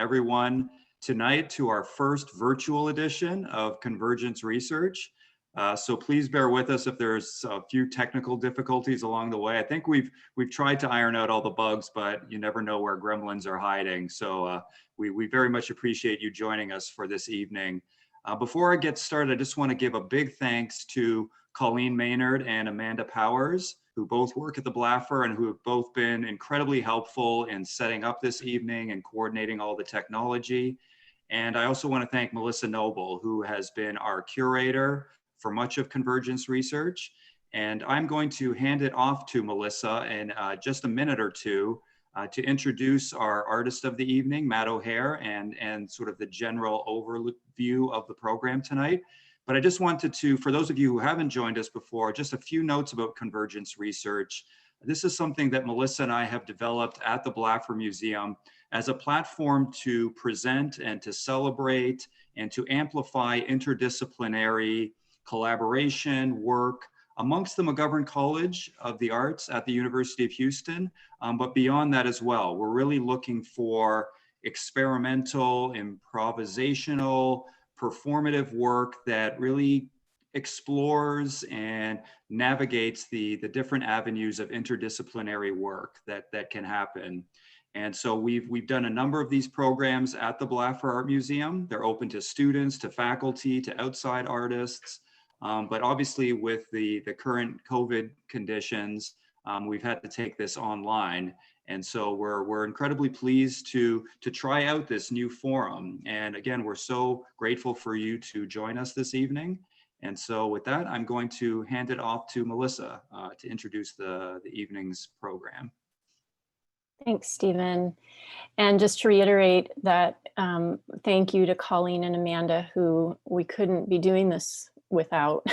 everyone tonight to our first virtual edition of Convergence Research. So please bear with us if there's a few technical difficulties along the way. I think we've tried to iron out all the bugs, but you never know where gremlins are hiding. So we very much appreciate you joining us for this evening. Before I get started, I just want to give a big thanks to Colleen Maynard and Amanda Powers, who both work at the Blaffer and who have both been incredibly helpful in setting up this evening and coordinating all the technology. And I also want to thank Melissa Noble, who has been our curator for much of Convergence Research. And I'm going to hand it off to Melissa in just a minute or two to introduce our artist of the evening, Matt O'Hare, and sort of the general overview of the program tonight. But I just wanted to, for those of you who haven't joined us before, just a few notes about Convergence Research. This is something that Melissa and I have developed at the Blaffer Museum as a platform to present and to celebrate and to amplify interdisciplinary collaboration, work amongst the McGovern College of the Arts at the University of Houston, but beyond that as well. We're really looking for experimental, improvisational, performative work that really explores and navigates the different avenues of interdisciplinary work that can happen. And so we've done a number of these programs at the Blaffer Art Museum. They're open to students, to faculty, to outside artists. But obviously with the current COVID conditions, we've had to take this online. And so we're incredibly pleased to try out this new forum. And again, we're so grateful for you to join us this evening. And so with that, I'm going to hand it off to Melissa to introduce the evening's program. Thanks, Stephen. And just to reiterate that thank you to Colleen and Amanda, who we couldn't be doing this without.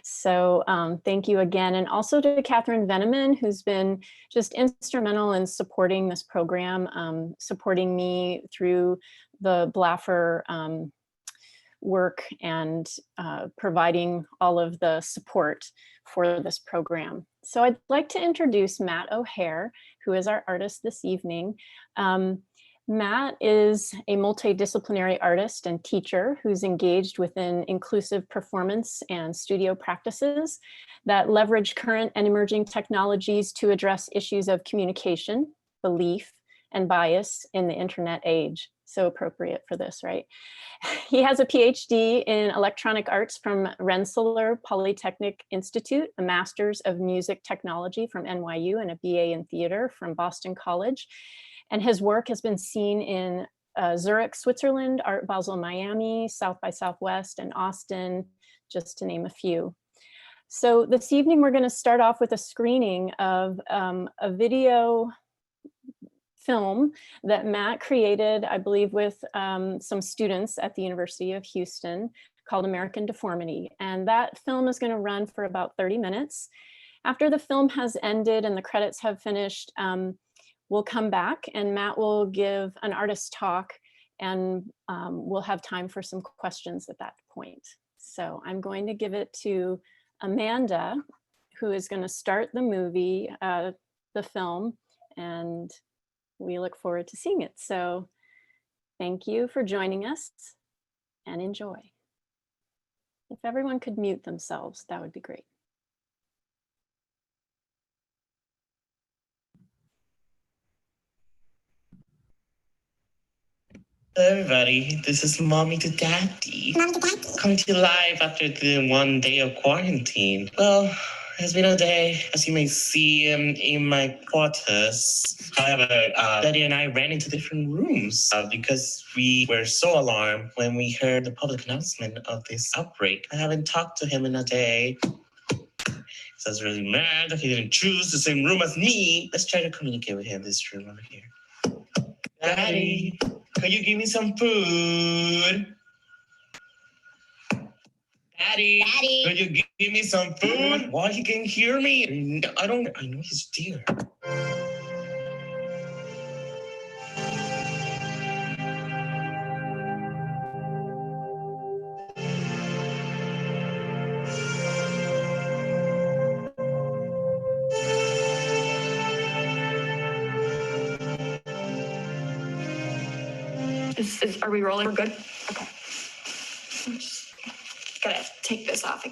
So thank you again. And also to Catherine Veneman, who's been just instrumental in supporting this program, supporting me through the Blaffer work and providing all of the support for this program. So I'd like to introduce Matt O'Hare, who is our artist this evening. Matt is a multidisciplinary artist and teacher who's engaged within inclusive performance and studio practices that leverage current and emerging technologies to address issues of communication, belief, and bias in the internet age. So appropriate for this, right? He has a Ph.D. in electronic arts from Rensselaer Polytechnic Institute, a master's of music technology from NYU, and a BA in theater from Boston College. And his work has been seen in Zurich, Switzerland, Art Basel, Miami, South by Southwest, and Austin, just to name a few. So this evening, we're going to start off with a screening of a video film that Matt created, I believe, with some students at the University of Houston called American Deformity. And that film is going to run for about 30 minutes. After the film has ended and the credits have finished, we'll come back and Matt will give an artist talk, and we'll have time for some questions at that point. So I'm going to give it to Amanda, who is going to start the movie, the film, and we look forward to seeing it. So thank you for joining us and enjoy. If everyone could mute themselves, that would be great. Hello everybody, this is Mommy to Daddy. Mommy to Daddy. Coming to you live after the 1 day of quarantine. Well, it's been a day, as you may see in my quarters. However, Daddy and I ran into different rooms because we were so alarmed when we heard the public announcement of this outbreak. I haven't talked to him in a day. So I was really mad that he didn't choose the same room as me. Let's try to communicate with him this room over here. Daddy, could you give me some food? Daddy, could you give me some food? Why he can't hear me? I know he's dear. Are we rolling? We're good? Okay. I'm just gotta take this off. I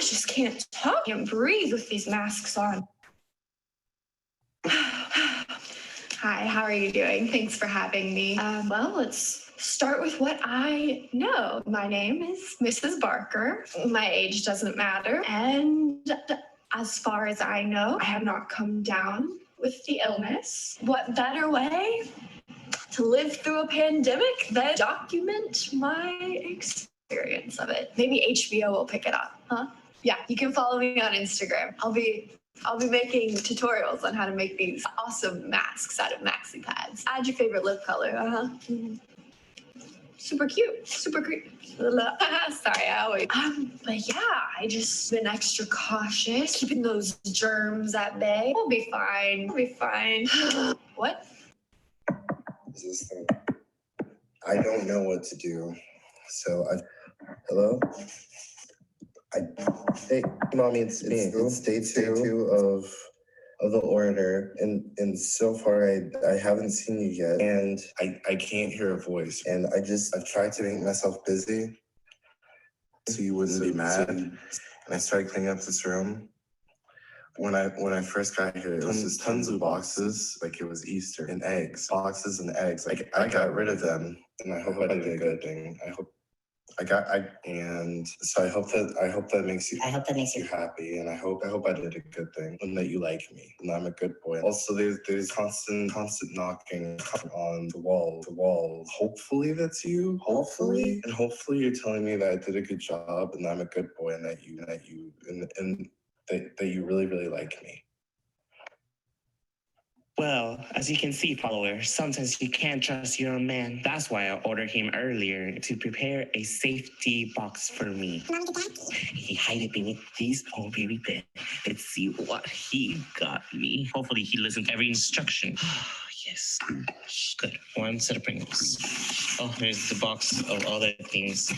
just can't talk. I can't breathe with these masks on. Hi, how are you doing? Thanks for having me. Well, let's start with what I know. My name is Mrs. Barker. My age doesn't matter. And as far as I know, I have not come down with the illness. What better way to live through a pandemic than document my experience of it? Maybe HBO will pick it up, huh? Yeah, you can follow me on Instagram. I'll be making tutorials on how to make these awesome masks out of maxi pads. Add your favorite lip color. Super cute. Super creepy. Sorry, I always. But yeah, I just been extra cautious, keeping those germs at bay. We'll be fine. We'll be fine. What? Is this thing? I don't know what to do. So hello? Hey, mommy, it's me. It's day two of the order, and so far I haven't seen you yet, and I can't hear a voice, and I've tried to make myself busy so you wouldn't be mad, and I started cleaning up this room. When I first got here, it was just tons of boxes, like it was Easter, and eggs, boxes and eggs. Like I got rid of them, and I hope I did a good thing. And so I hope that makes you happy, and I hope I did a good thing and that you like me and I'm a good boy. Also, there's constant knocking on the wall. Hopefully that's you. Hopefully you're telling me that I did a good job and I'm a good boy and that you really, really like me. Well, as you can see, follower, sometimes you can't trust your own man. That's why I ordered him earlier to prepare a safety box for me. He hid it beneath this old baby bed. Let's see what he got me. Hopefully he listened to every instruction. Yes. Good. One set of Pringles. Oh, there's the box of other things.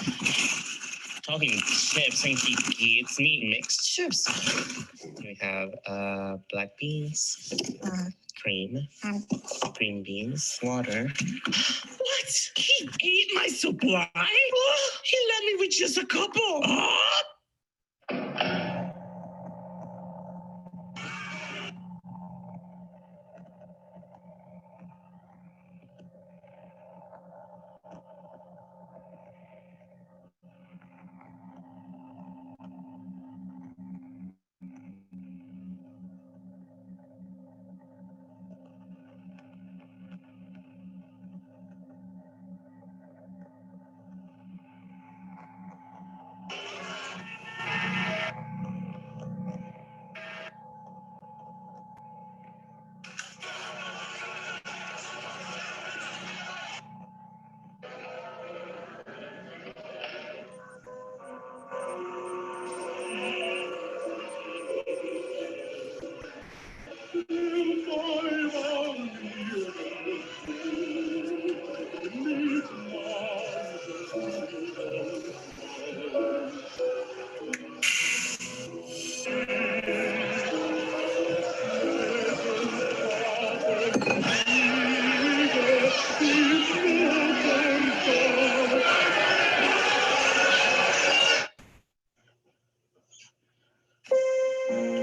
Talking chips, and he eats me mixed chips. We have black beans, cream, green beans, water. What? He ate my supply? Oh, he left me with just a couple. Oh.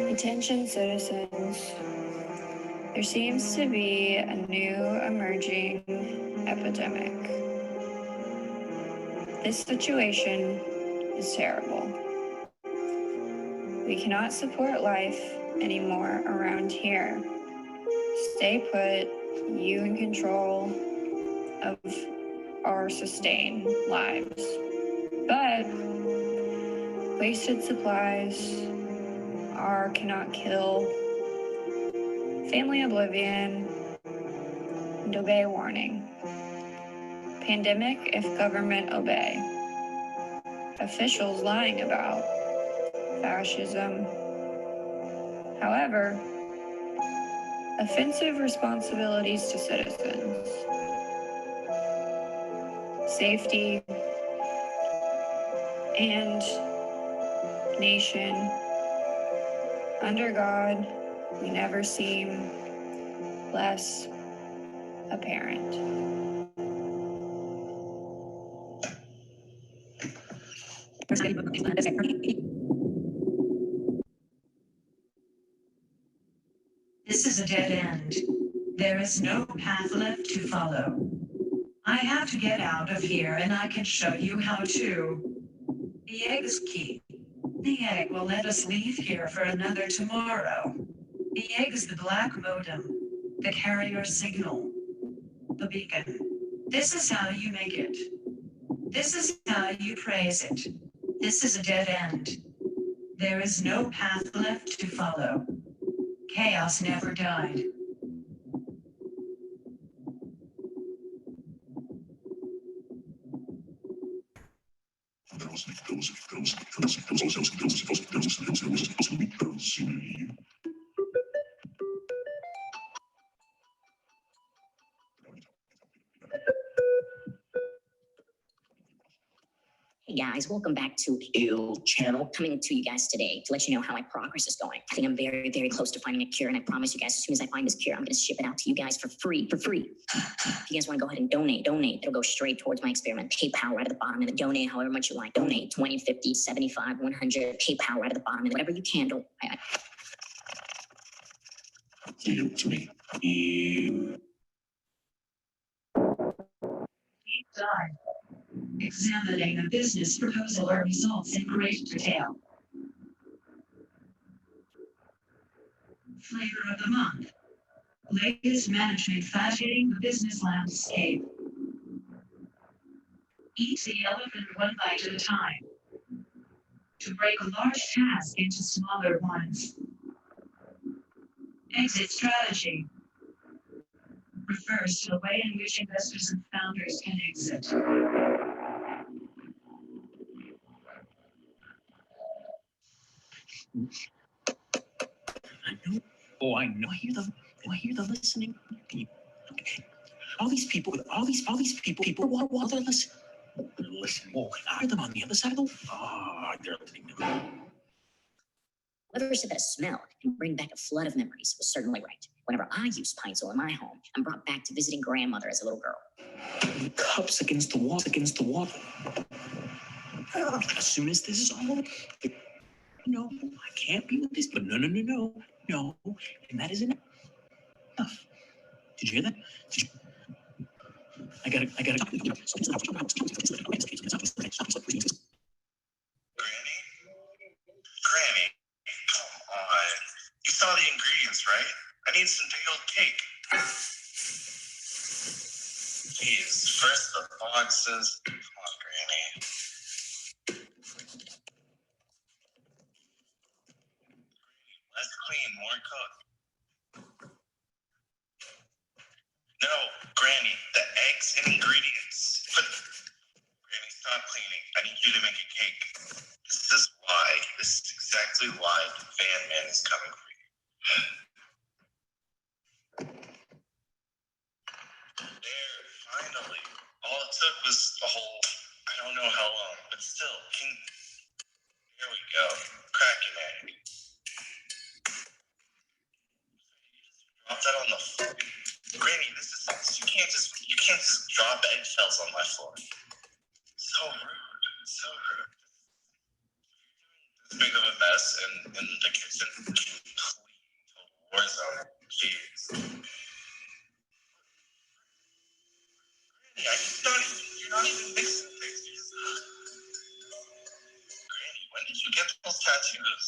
Attention citizens, there seems to be a new emerging epidemic. This situation is terrible. We cannot support life anymore around here. Stay put, you in control of our sustained lives. But wasted supplies cannot kill. Family oblivion and obey warning. Pandemic if government obey. Officials lying about fascism. However, offensive responsibilities to citizens. Safety and nation. Under God, we never seem less apparent. This is a dead end. There is no path left to follow. I have to get out of here, and I can show you how to. The egg is key. The egg will let us leave here for another tomorrow. The egg is the black modem, the carrier signal, the beacon. This is how you make it. This is how you praise it. This is a dead end. There is no path left to follow. Chaos never died. Hey guys, welcome back to Ill Channel. Coming to you guys today to let you know how my progress is going. I think I'm very, very close to finding a cure, and I promise you guys, as soon as I find this cure, I'm going to ship it out to you guys for free. If you guys want to go ahead and donate. It'll go straight towards my experiment. PayPal right at the bottom, and then donate however much you like. Donate 20, 50, 75, 100. PayPal right at the bottom, and whatever you can. You to me. You. Deep dive. Examining a business proposal or results in great detail. Flavor of the month. Latest management fashioning the business landscape. Eat the elephant one bite at a time. To break a large task into smaller ones. Exit strategy. Refers to the way in which investors and founders can exit. I know. I hear the listening. Okay. All these people, while they're listening. They're listening. Oh, I hear them on the other side of the they're listening. Whoever said that a smell can bring back a flood of memories was certainly right. Whenever I used pine sol in my home, I'm brought back to visiting grandmother as a little girl. The cups against the wall. As soon as this is all, no, I can't be with this. But no. And that isn't enough. Did you hear that? I gotta. Granny, come on. You saw the ingredients, right? I need some day-old cake. Jeez, first the boxes. Come on, Granny. Less clean, more cooked. No, Granny, the eggs and ingredients. Granny, stop cleaning. I need you to make a cake. This is exactly why the Van Man is coming for you. There, finally. All it took was a whole, I don't know how long, but still, there we go. Crack an egg. Drop that on the floor. Granny, you can't just drop eggshells on my floor. So rude. This big of a mess in the kitchen. Complete total war zone. Jeez. Granny, you're not even mixing things. Granny, when did you get those tattoos?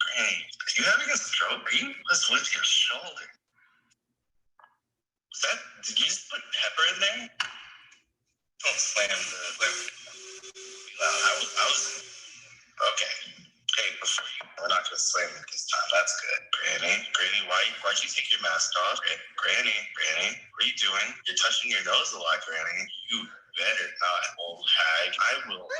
Granny, are you having a stroke? Are you with your shoulder? Did you just put pepper in there? Don't slam the I was okay. Hey, we're not gonna slam it this time. That's good. Granny, why'd you take your mask off? Granny, what are you doing? You're touching your nose a lot, Granny. You better not, old hag. I will.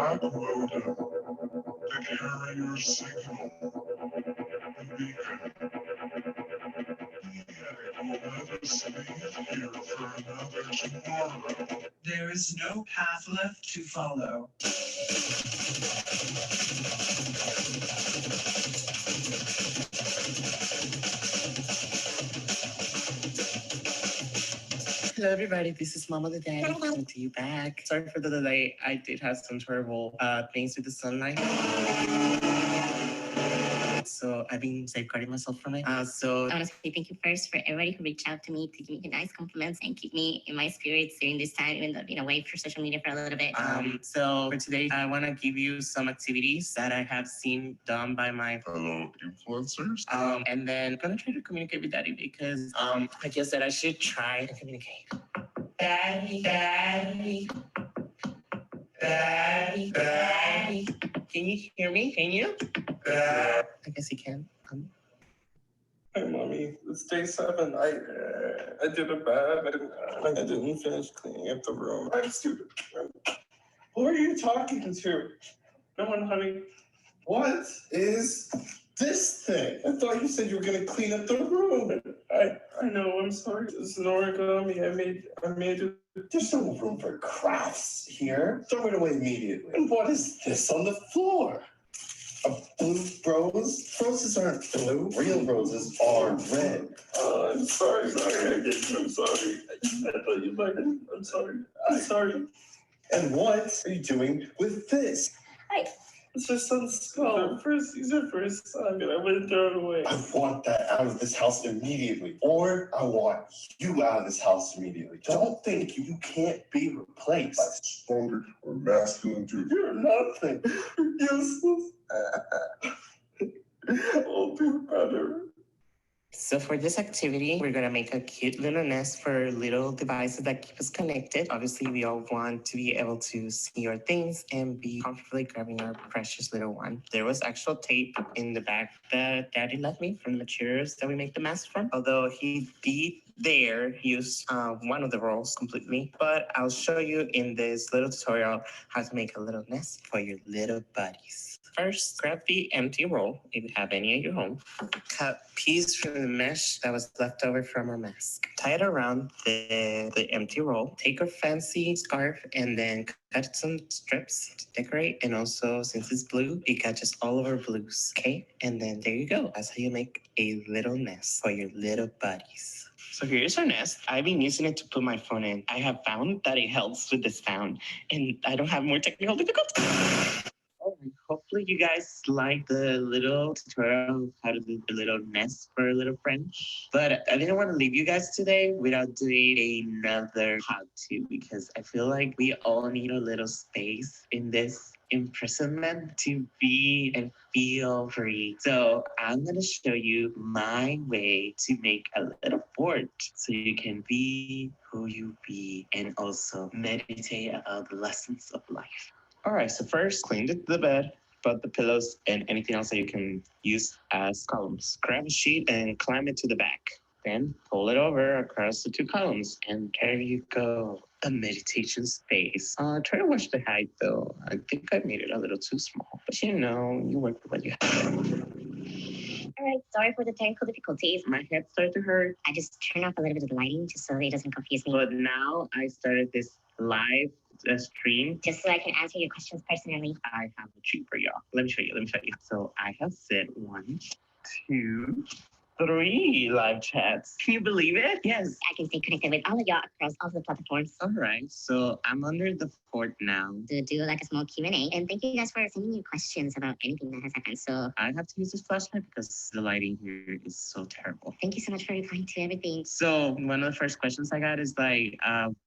black modem to carry your signal. The beacon. Here for another tomorrow. There is no path left to follow. Hello, everybody. This is Mama the Daddy coming to you back. Sorry for the delay. I did have some terrible things with the sunlight. So I've been safeguarding myself from it. I want to say thank you first for everybody who reached out to me to give me nice compliments and keep me in my spirits during this time, even though I've been away for social media for a little bit. So for today, I want to give you some activities that I have seen done by my Fellow influencers. and then I'm gonna try to communicate with Daddy because I guess that I should try to communicate. Daddy, Daddy, Daddy, Daddy. Can you hear me? Can you? I guess he can. Hey, Mommy, it's day 7. I did a bad. I didn't finish cleaning up the room. I'm stupid. Who are you talking to? No one, honey. What is this thing? I thought you said you were gonna clean up the room. I know. I'm sorry. It's an origami. I made it. There's no room for crafts here. Throw it away immediately. And what is this on the floor? A blue rose? Roses aren't blue. Real roses are red. I'm sorry. I'm sorry. I thought you liked it. I'm sorry. I'm sorry. And what are you doing with this? Hi. It's your son's skull. He's a first son, and I wouldn't throw it away. I want that out of this house immediately. Or I want you out of this house immediately. Don't think you can't be replaced by stronger or masculine dude. You're nothing. You're useless. I'll do better. So for this activity, we're gonna make a cute little nest for little devices that keep us connected. Obviously, we all want to be able to see our things and be comfortably grabbing our precious little one. There was actual tape in the back that Daddy left me from the materials that we make the mask from. Although he did use one of the rolls completely, but I'll show you in this little tutorial how to make a little nest for your little buddies. First, grab the empty roll, if you have any at your home. Cut piece from the mesh that was left over from our mask. Tie it around the empty roll. Take a fancy scarf and then cut some strips to decorate. And also, since it's blue, it catches all of our blues. Okay, and then there you go. That's how you make a little nest for your little buddies. So here's our nest. I've been using it to put my phone in. I have found that it helps with the sound, and I don't have more technical difficulties. Hopefully you guys like the little tutorial of how to do a little nest for a little friend. But I didn't want to leave you guys today without doing another how-to, because I feel like we all need a little space in this imprisonment to be and feel free. So I'm going to show you my way to make a little fort so you can be who you be and also meditate about the lessons of life. All right, so first clean the bed, put the pillows and anything else that you can use as columns. Grab a sheet and climb it to the back. Then pull it over across the 2 columns and there you go, a meditation space. Try to watch the height though. I think I made it a little too small, but you work with what you have. All right, sorry for the technical difficulties. My head started to hurt, I just turned off a little bit of the lighting just so it doesn't confuse me. but now I started this live stream. Just so I can answer your questions personally. I have a treat for y'all. Let me show you. So I have set 1, 2, 3 live chats. Can you believe it? Yes. I can stay connected with all of y'all across all of the platforms. All right. So I'm under the fort now. To do like a small Q&A. And thank you guys for sending me questions about anything that has happened. So I have to use this flashlight because the lighting here is so terrible. thank you so much for replying to everything. So one of the first questions I got is like,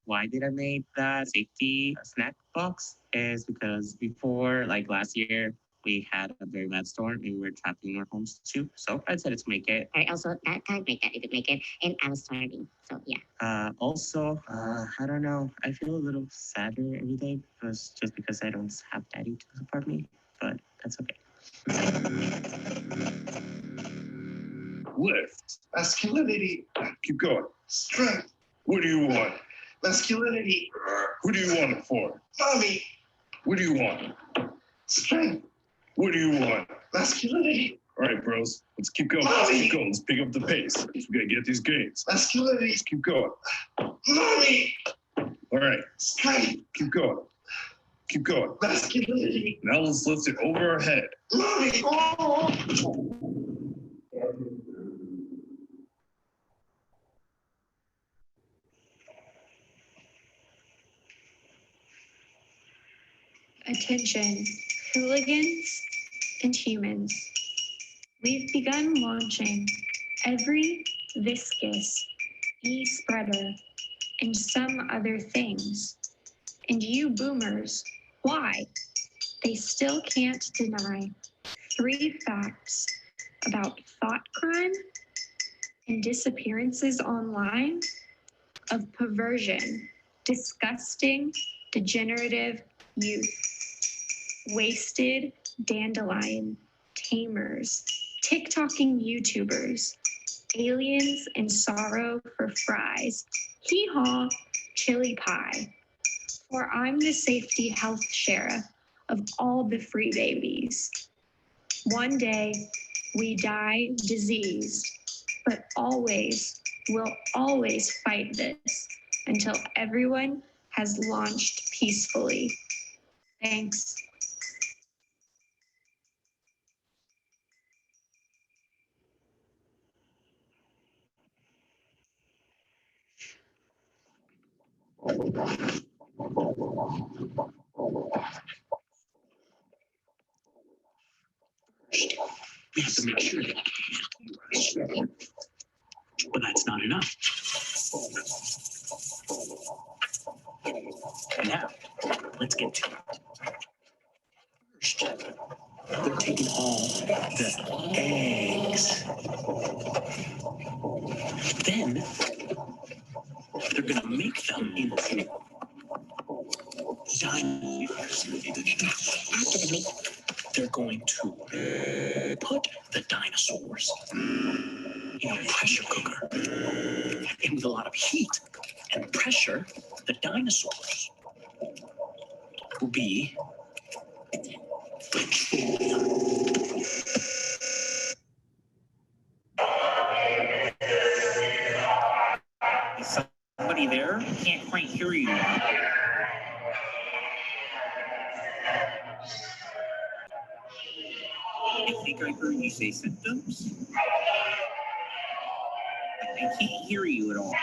why did I make that safety snack box? Is because before, like last year, we had a very bad storm and we were trapped in our homes too. So I decided to make it. All right, also, that time Dad didn't make it, and I was starving. So, yeah. I don't know. I feel a little sadder every day just because I don't have Daddy to support me, but that's okay. Lift. Masculinity. Keep going. Strength. What do you want? Masculinity. Who do you want it for? Mommy. What do you want? Strength. What do you want? Masculinity. All right, bros. Let's keep going. Let's keep going. Let's pick up the pace. We gotta get these gains. Masculinity. Let's keep going. Mommy. All right. Strength. Keep going. Keep going. Masculinity. Now let's lift it over our head. Mommy. Oh. Attention, hooligans and humans. We've begun launching every viscous, e-spreader, and some other things. And you boomers, why? They still can't deny 3 facts about thought crime and disappearances online of perversion, disgusting, degenerative youth, wasted dandelion tamers, TikToking YouTubers, aliens and sorrow for fries, hee-haw, chili pie. For I'm the safety health sheriff of all the free babies. One day we die diseased, but always, we'll always fight this until everyone has launched peacefully. Thanks. We have to make sure that but that's not enough. Now, let's get to it. First, they're taking all the eggs. Then, they're going to make them into dinosaurs. After the meat, they're going to put the dinosaurs in a pressure cooker. And with a lot of heat and pressure, the dinosaurs will be Is somebody there? Can't quite hear you. I think I heard you say symptoms. I can't hear you at all. I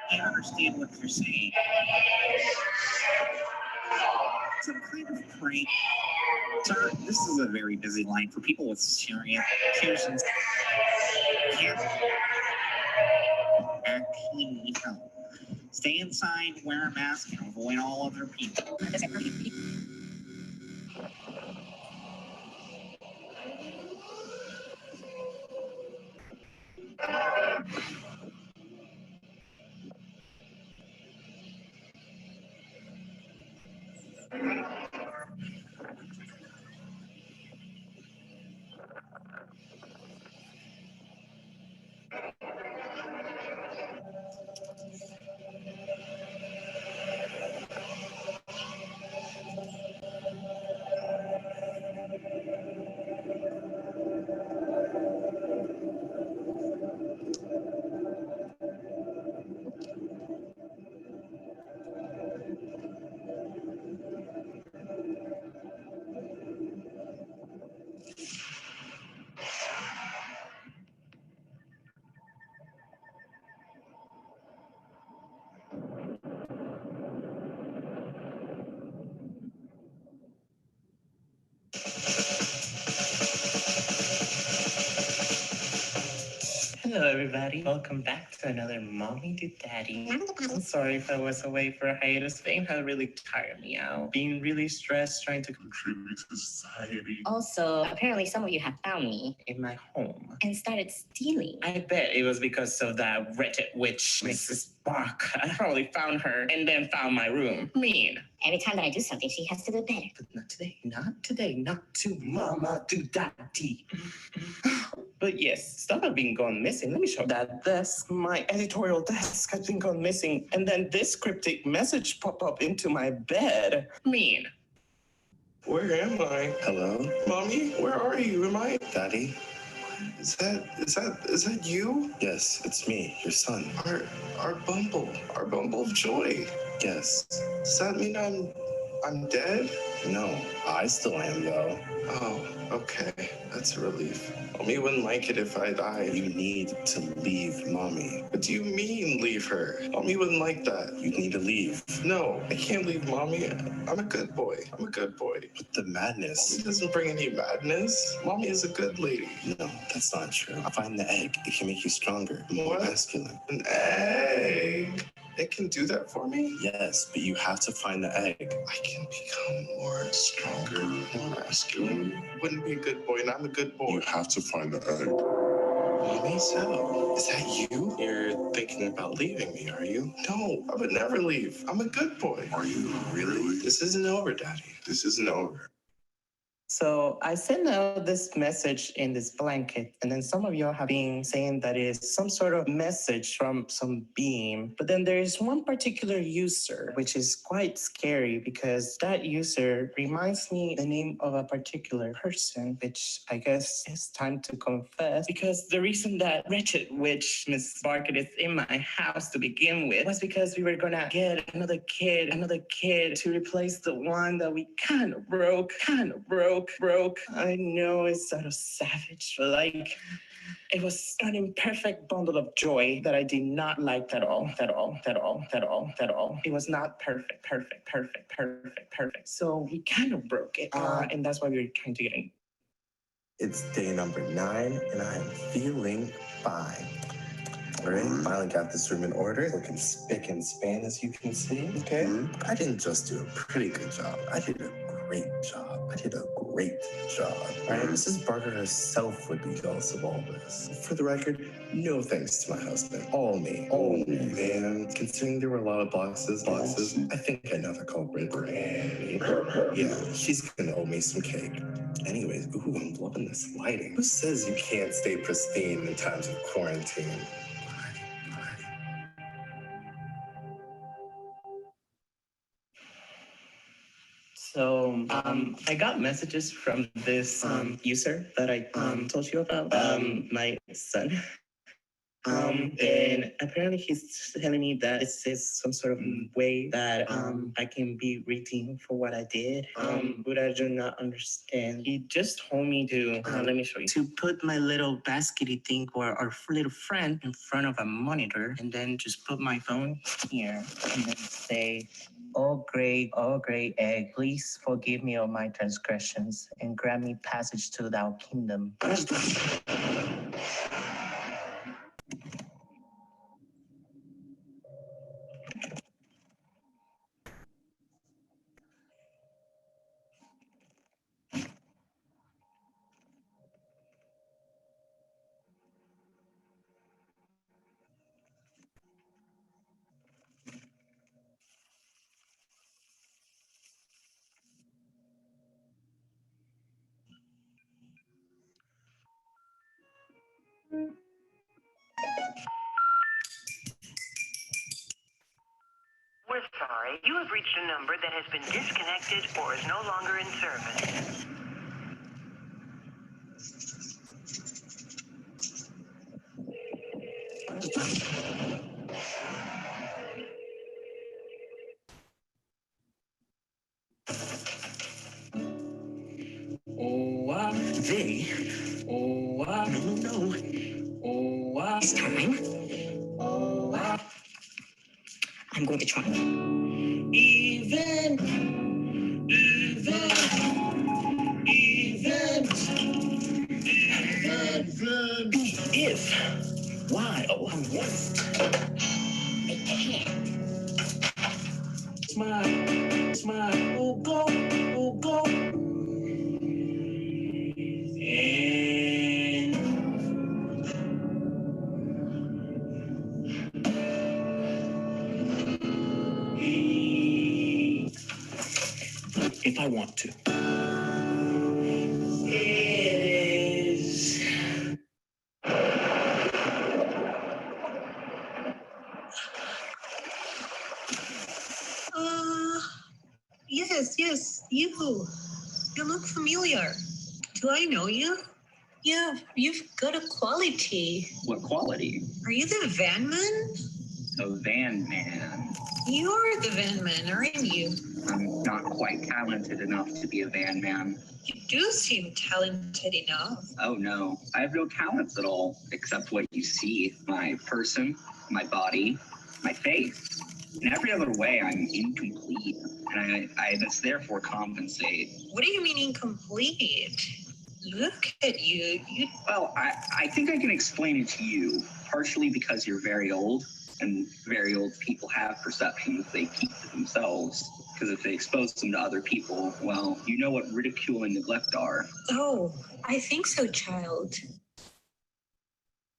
can't understand what you're saying. Some kind of prank. Sir, this is a very busy line for people with serious conditions. Can't actually need help. Stay inside, wear a mask, and avoid all other people. Hello, everybody. Welcome back to another Mommy to Daddy. I'm sorry if I was away for a hiatus. Fame had really tired me out. Being really stressed, trying to contribute to society. Also, apparently some of you have found me In my home. and started stealing. I bet it was because of that Reddit witch, Mrs. Barker. I probably found her and then found my room. Mean. Every time that I do something, she has to do better. But not today, not today, not to Mama to Daddy. But yes, stuff have been gone missing. Let me show that desk, my editorial desk, has been gone missing. And then this cryptic message pop up into my bed. Mean. Where am I? Hello? Mommy, where are you? Am I? Daddy? Is that you? Yes, it's me, your son. Our bumble of joy. Yes. Does that mean I'm dead? No, I still am, though. Oh, okay. That's a relief. Mommy wouldn't like it if I died. You need to leave Mommy. What do you mean, leave her? Mommy wouldn't like that. You need to leave. No, I can't leave Mommy. I'm a good boy. But the madness. Mommy doesn't bring any madness. Mommy is a good lady. No, that's not true. Find the egg. It can make you stronger, more What? masculine. An egg? It can do that for me? Yes, but you have to find the egg. I can become more stronger, more masculine. Wouldn't be a good boy, and I'm a good boy. You have to find the egg. Mommy, so, is that you? You're thinking about leaving me, are you? No, I would never leave. I'm a good boy. Are you really? This isn't over, Daddy. This isn't over. So I sent out this message in this blanket, and then some of y'all have been saying that it's some sort of message from some being. But then there is one particular user, which is quite scary because that user reminds me the name of a particular person, which I guess it's time to confess. Because the reason that wretched witch, Miss Barker, is in my house to begin with was because we were gonna get another kid to replace the one that we kind of broke. I know it's sort of savage, but like, it was an imperfect bundle of joy that I did not like at all. It was not perfect. So we kind of broke it, and that's why we were trying to get in. It's day number 9, and I am feeling fine. All right, finally got this room in order. Looking spick and span, as you can see. Okay. I didn't just do a pretty good job. I did a great job. All right, Mrs. Barker herself would be jealous of all this. For the record, no thanks to my husband. All me. And considering there were a lot of boxes, I think I know the culprit. Yeah, she's gonna owe me some cake. Anyways, ooh, I'm loving this lighting. Who says you can't stay pristine in times of quarantine? So I got messages from this user that I told you about, my son. And apparently he's telling me that this is some sort of way that I can be redeemed for what I did, but I do not understand. He just told me to, let me show you, to put my little baskety thing or our little friend in front of a monitor and then just put my phone here and then say, oh great egg, please forgive me of my transgressions and grant me passage to thou kingdom. We're sorry. You have reached a number that has been disconnected or is no longer in service. This time, I'm going to try. Even if, while I want, I can't. smile, oh go, and if I want to. It is yes, you. You look familiar. Do I know you? Yeah, you've got a quality. What quality? Are you the van man? A van man. You're the van man, aren't you? I'm not quite talented enough to be a van man. You do seem talented enough. Oh no, I have no talents at all, except what you see. My person, my body, my face. In every other way, I'm incomplete, and I must therefore compensate. What do you mean incomplete? Look at you. Well, I think I can explain it to you, partially because you're very old, and very old people have perceptions they keep to themselves. Because if they expose them to other people, well, you know what ridicule and neglect are. Oh, I think so, child.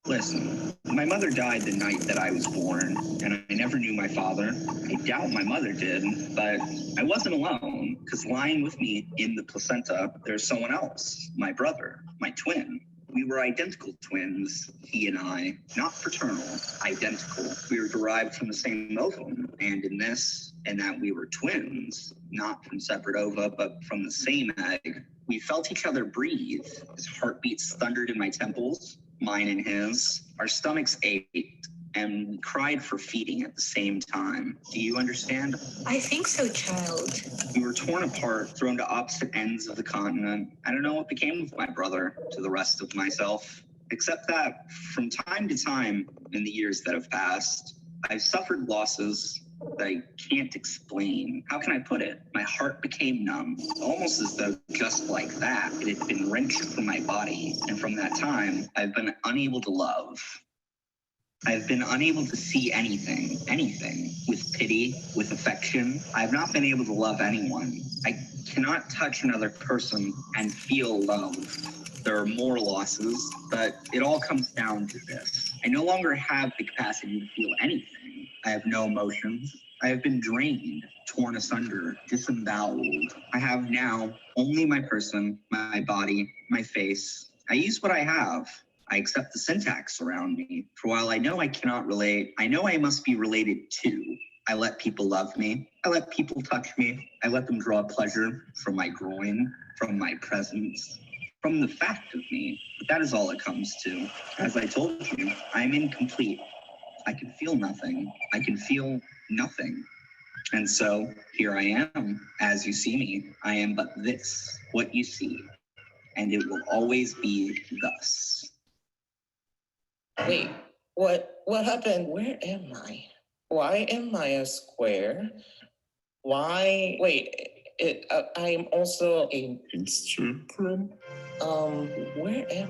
Listen, my mother died the night that I was born, and I never knew my father. I doubt my mother did, but I wasn't alone, because lying with me in the placenta, there's someone else, my brother, my twin. We were identical twins, he and I, not fraternal, identical. We were derived from the same ovum, and in that we were twins, not from separate ova, but from the same egg. We felt each other breathe. His heartbeats thundered in my temples, mine and his. Our stomachs ached, and we cried for feeding at the same time. Do you understand? I think so, child. We were torn apart, thrown to opposite ends of the continent. I don't know what became of my brother to the rest of myself, except that from time to time in the years that have passed, I've suffered losses that I can't explain. How can I put it? My heart became numb, almost as though just like that, it had been wrenched from my body. And from that time, I've been unable to love. I've been unable to see anything, with pity, with affection. I've not been able to love anyone. I cannot touch another person and feel love. There are more losses, but it all comes down to this. I no longer have the capacity to feel anything. I have no emotions. I have been drained, torn asunder, disemboweled. I have now only my person, my body, my face. I use what I have. I accept the syntax around me. For while I know I cannot relate, I know I must be related to. I let people love me. I let people touch me. I let them draw pleasure from my groin, from my presence, from the fact of me. But that is all it comes to. As I told you, I am incomplete. I can feel nothing. I can feel nothing. And so here I am. As you see me, I am but this, what you see. And it will always be thus. Wait, what happened? Where am I? Why am I a square? Why? Wait, I am also a Instagram. Where am?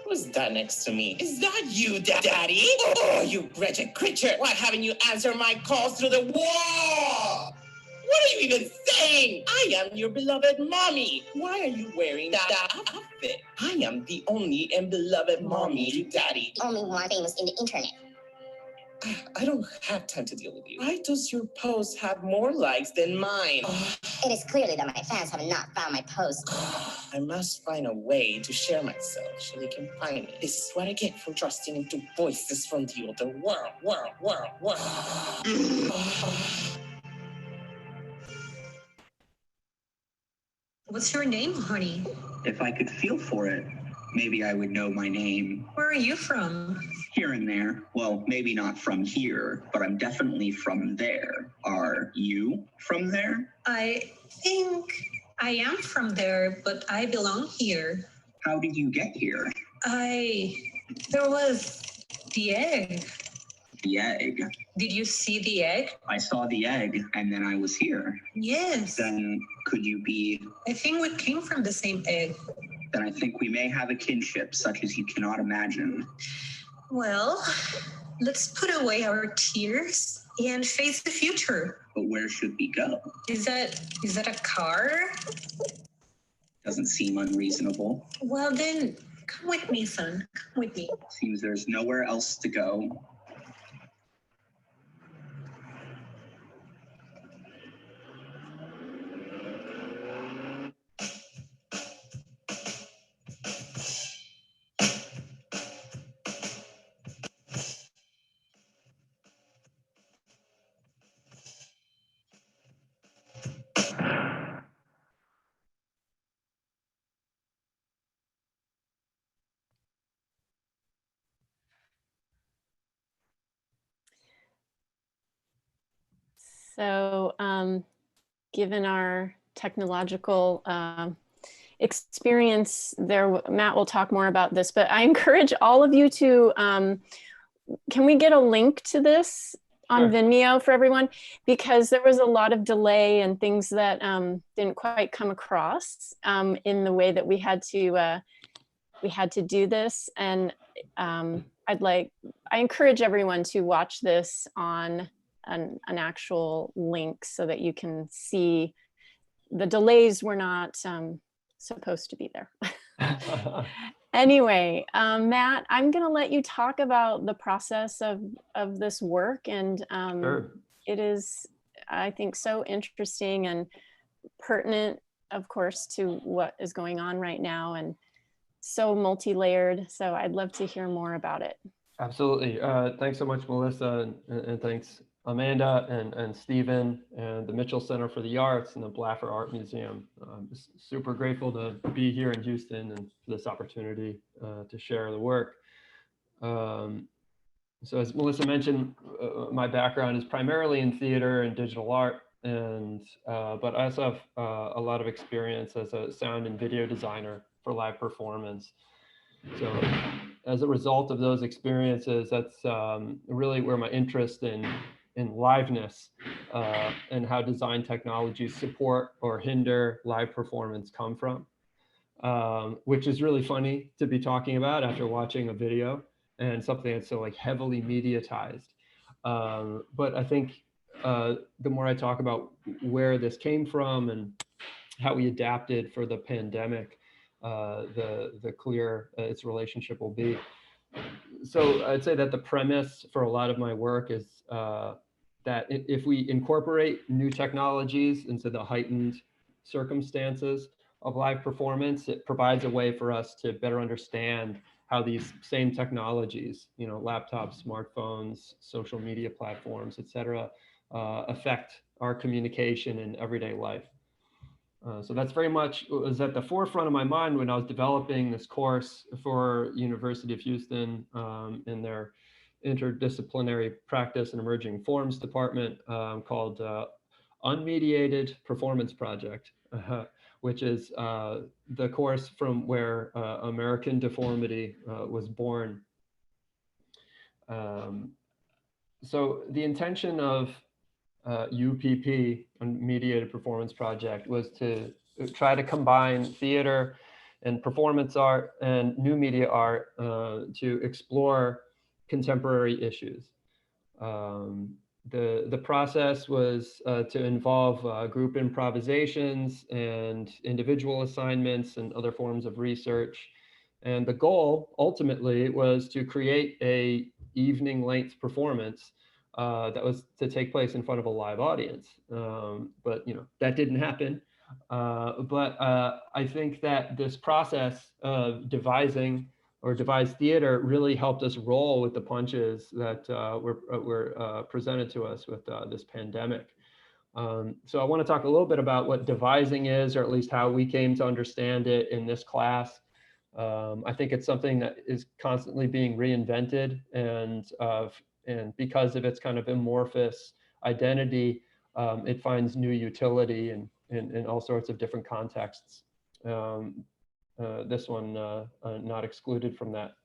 Who's that next to me? Is that you, Daddy? Oh, you wretched creature! Why haven't you answered my calls through the wall? What are you even saying? I am your beloved mommy. Why are you wearing that outfit? I am the only and beloved mommy to Daddy. The only one famous in the internet. I don't have time to deal with you. Why does your post have more likes than mine? It is clearly that my fans have not found my post. I must find a way to share myself so they can find me. This is what I get for trusting into voices from the other world. What's your name, honey? If I could feel for it, maybe I would know my name. Where are you from? Here and there. Well, maybe not from here, but I'm definitely from there. Are you from there? I think I am from there, but I belong here. How did you get here? There was the egg. The egg. Did you see the egg? I saw the egg, and then I was here. Yes. Then could you be... I think we came from the same egg. Then I think we may have a kinship such as you cannot imagine. Well, let's put away our tears and face the future. But where should we go? Is that a car? Doesn't seem unreasonable. Well then, come with me, son. Come with me. Seems there's nowhere else to go. So given our technological experience there, Matt will talk more about this, but I encourage all of you to, can we get a link to this on Vimeo for everyone? Because there was a lot of delay and things that didn't quite come across in the way that we had to do this. And I encourage everyone to watch this on an actual link so that you can see the delays were not supposed to be there. Anyway, Matt, I'm going to let you talk about the process of this work. And it is, I think, so interesting and pertinent, of course, to what is going on right now, and so multi-layered. So I'd love to hear more about it. Absolutely. Thanks so much, Melissa, and thanks Amanda and Stephen and the Mitchell Center for the Arts and the Blaffer Art Museum. I'm super grateful to be here in Houston and for this opportunity to share the work. So as Melissa mentioned, my background is primarily in theater and digital art, but I also have a lot of experience as a sound and video designer for live performance. So as a result of those experiences, that's really where my interest in liveness and how design technologies support or hinder live performance come from, which is really funny to be talking about after watching a video and something that's so like heavily mediatized. But I think the more I talk about where this came from and how we adapted for the pandemic, the clearer its relationship will be. So I'd say that the premise for a lot of my work is that if we incorporate new technologies into the heightened circumstances of live performance, it provides a way for us to better understand how these same technologies, you know, laptops, smartphones, social media platforms, et cetera, affect our communication in everyday life. So that's very much was at the forefront of my mind when I was developing this course for University of Houston in their interdisciplinary practice and emerging forms department called Unmediated Performance Project, which is the course from where American Deformity was born. So the intention of UPP, Unmediated Performance Project, was to try to combine theater and performance art and new media art to explore contemporary issues. The process was to involve group improvisations and individual assignments and other forms of research. And the goal ultimately was to create a evening length performance that was to take place in front of a live audience. But you know, that didn't happen. But I think that this process of devising or devised theater really helped us roll with the punches that were presented to us with this pandemic. So I want to talk a little bit about what devising is, or at least how we came to understand it in this class. I think it's something that is constantly being reinvented, and because of its kind of amorphous identity, it finds new utility in all sorts of different contexts. This one not excluded from that.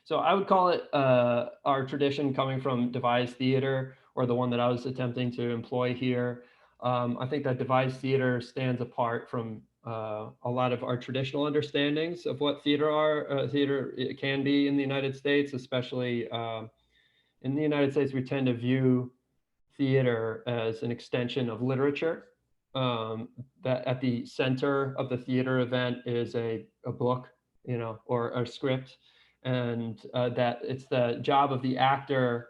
So I would call it our tradition coming from devised theater, or the one that I was attempting to employ here. I think that devised theater stands apart from a lot of our traditional understandings of what theater can be in the United States, especially in the United States. We tend to view theater as an extension of literature. That at the center of the theater event is a book, you know, or a script, and that it's the job of the actor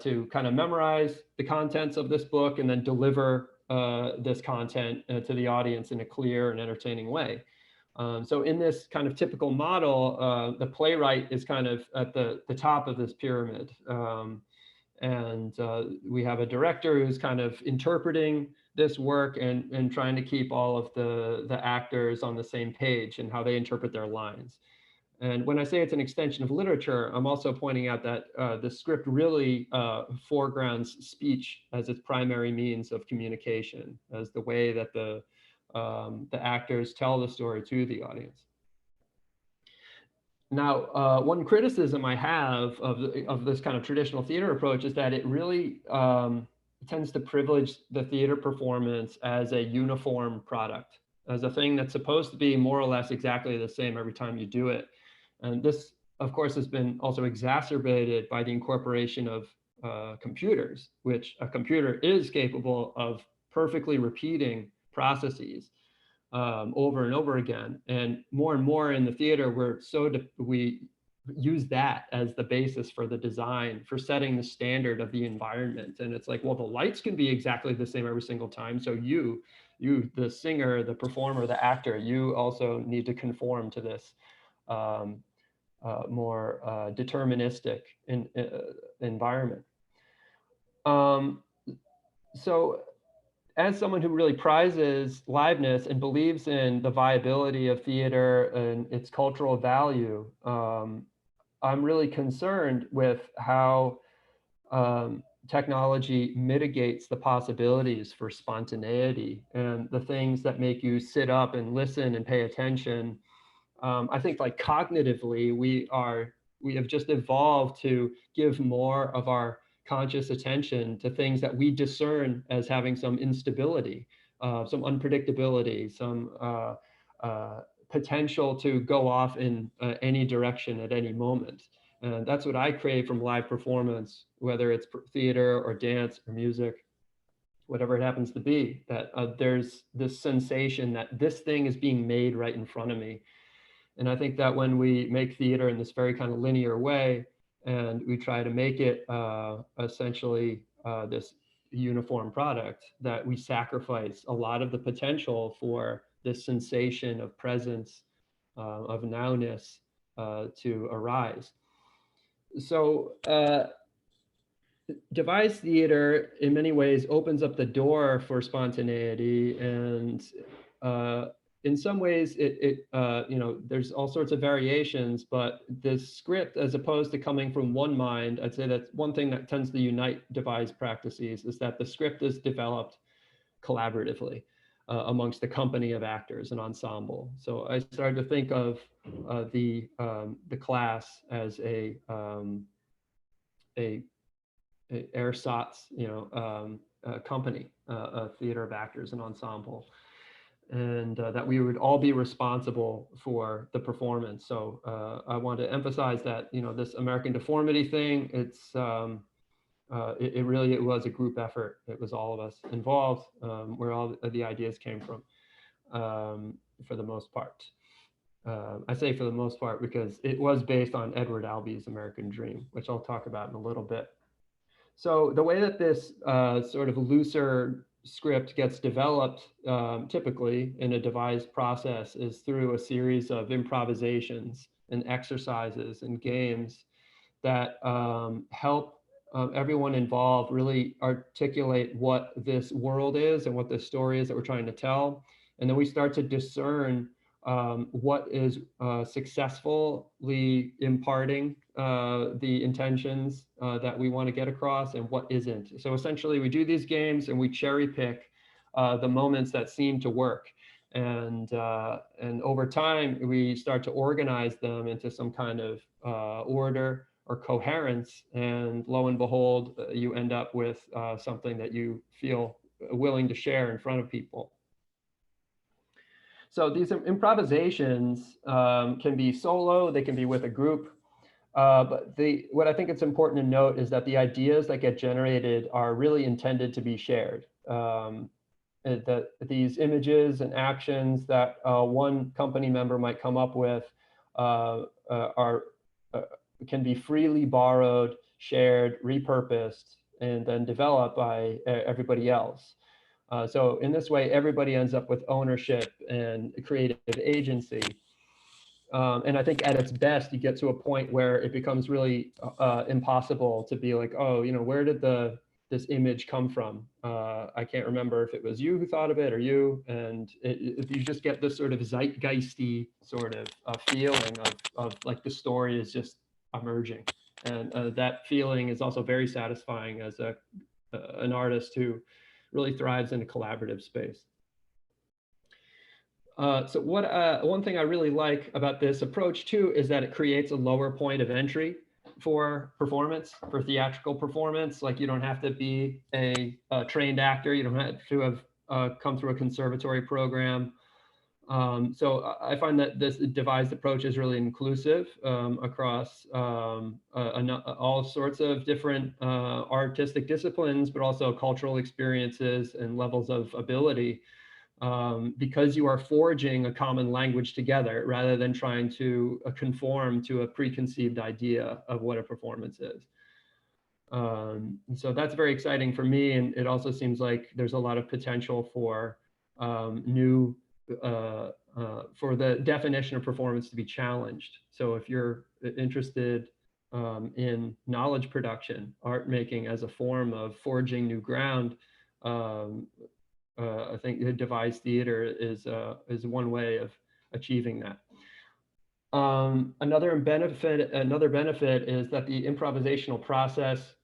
to kind of memorize the contents of this book and then deliver this content to the audience in a clear and entertaining way. So in this kind of typical model, the playwright is kind of at the top of this pyramid. And we have a director who's kind of interpreting this work and trying to keep all of the actors on the same page and how they interpret their lines. And when I say it's an extension of literature, I'm also pointing out that the script really foregrounds speech as its primary means of communication, as the way that the actors tell the story to the audience. Now, one criticism I have of this kind of traditional theater approach is that it really tends to privilege the theater performance as a uniform product, as a thing that's supposed to be more or less exactly the same every time you do it. And this, of course, has been also exacerbated by the incorporation of computers, which a computer is capable of perfectly repeating processes over and over again. And more in the theater, we use that as the basis for the design, for setting the standard of the environment. And it's like, well, the lights can be exactly the same every single time. So you, the singer, the performer, the actor, you also need to conform to this more deterministic environment. So as someone who really prizes liveness and believes in the viability of theater and its cultural value, I'm really concerned with how technology mitigates the possibilities for spontaneity and the things that make you sit up and listen and pay attention. I think, like, cognitively, we have just evolved to give more of our conscious attention to things that we discern as having some instability, some unpredictability, some potential to go off in any direction at any moment. And that's what I crave from live performance, whether it's theater or dance or music, whatever it happens to be, that there's this sensation that this thing is being made right in front of me. And I think that when we make theater in this very kind of linear way, and we try to make it essentially this uniform product, that we sacrifice a lot of the potential for this sensation of presence, of nowness to arise. So devised theater in many ways opens up the door for spontaneity, and in some ways, there's all sorts of variations, but the script, as opposed to coming from one mind, I'd say that's one thing that tends to unite devised practices, is that the script is developed collaboratively amongst a company of actors, an ensemble. So I started to think of the class as a ersatz, a company, a theater of actors, an ensemble. And that we would all be responsible for the performance. So I want to emphasize that, this American Deformity thing, it was a group effort. It was all of us involved, where all the ideas came from, for the most part. I say for the most part because it was based on Edward Albee's American Dream, which I'll talk about in a little bit. So the way that this sort of looser script gets developed typically in a devised process is through a series of improvisations and exercises and games that help everyone involved really articulate what this world is and what the story is that we're trying to tell. And then we start to discern what is successfully imparting the intentions that we want to get across and what isn't. So essentially we do these games and we cherry pick the moments that seem to work. And over time, we start to organize them into some kind of order or coherence. And lo and behold, you end up with something that you feel willing to share in front of people. So these improvisations can be solo, they can be with a group. But what I think it's important to note is that the ideas that get generated are really intended to be shared. That these images and actions that one company member might come up with can be freely borrowed, shared, repurposed, and then developed by everybody else. So in this way, everybody ends up with ownership and creative agency. And I think at its best, you get to a point where it becomes really impossible to be like, oh, where did the this image come from? I can't remember if it was you who thought of it or you, and you just get this sort of zeitgeisty sort of feeling of like the story is just emerging. And that feeling is also very satisfying as an artist who really thrives in a collaborative space. So one thing I really like about this approach too is that it creates a lower point of entry for performance, for theatrical performance. Like you don't have to be a trained actor. You don't have to have come through a conservatory program. So I find that this devised approach is really inclusive across all sorts of different artistic disciplines, but also cultural experiences and levels of ability, because you are forging a common language together rather than trying to conform to a preconceived idea of what a performance is. So that's very exciting for me. And it also seems like there's a lot of potential for for the definition of performance to be challenged. So if you're interested in knowledge production, art making as a form of forging new ground, I think the devised theater is one way of achieving that. Another benefit is that the improvisational process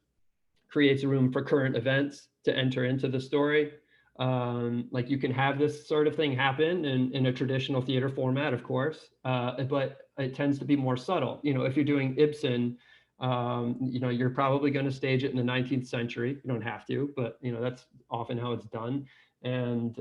creates room for current events to enter into the story. Like you can have this sort of thing happen in a traditional theater format, of course, but it tends to be more subtle. You know, if you're doing Ibsen, you know, you're probably going to stage it in the 19th century. You don't have to, but you know, that's often how it's done. And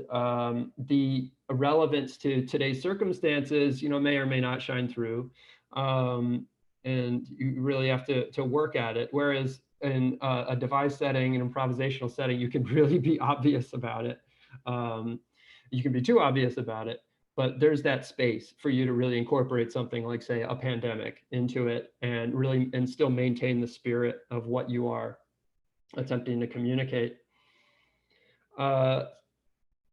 the relevance to today's circumstances, you know, may or may not shine through. And you really have to work at it. Whereas in a devised setting, an improvisational setting, you can really be obvious about it. You can be too obvious about it, but there's that space for you to really incorporate something like, say, a pandemic into it and still maintain the spirit of what you are attempting to communicate.